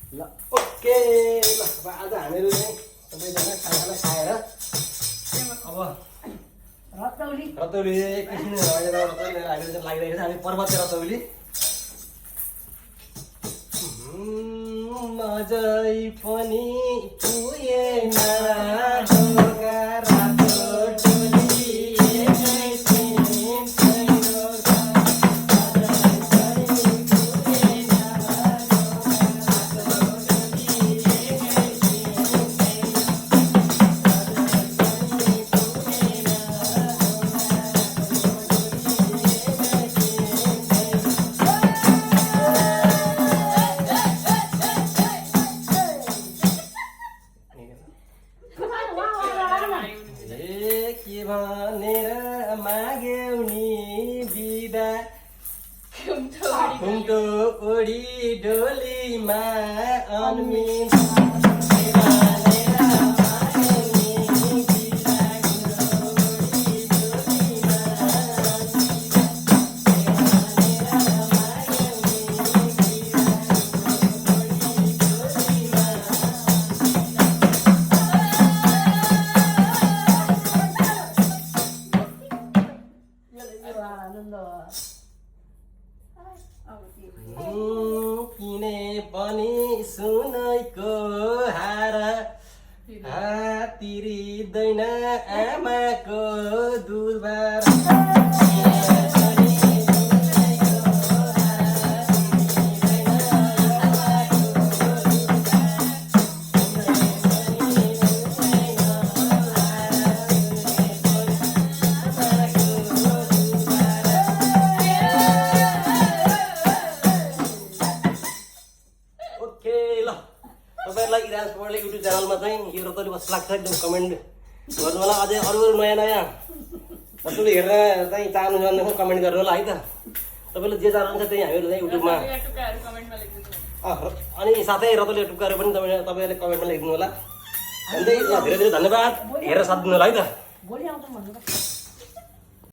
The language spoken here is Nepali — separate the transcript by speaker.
Speaker 1: ल ओके ल आज हामीहरू चाहिँ सबैजना खाना खाएर अब रतौली एकैछिन लागिरहेको छ हामी पर्वत रतौली मजै पनि पुगेन ढोका रातो टोली के भनेर माग्यौ नि बिदा घुम्टो ओडी डोलीमा अनमिन किने पनि सुनैको हार तिरिँदैन आमाको दुधबार तपाईँहरूलाई इराज पौडेलको युट्युब च्यानलमा चाहिँ यो रतौली कस्तो लाग्छ एकदम कमेन्ट गर्नु होला। अझै अरू नयाँ नयाँ रतौली हेर्न चाहिँ चाहनुहुन्छ भने कमेन्ट गर्नु होला है त। तपाईँले जे चाहनुहुन्छ त्यही हामीहरू चाहिँ युट्युबमा अनि साथै रतौली टुक्काहरू पनि तपाईँहरूले कमेन्टमा लेखिदिनु होला। धेरै धेरै धन्यवाद हेरेर साथ दिनु होला है त।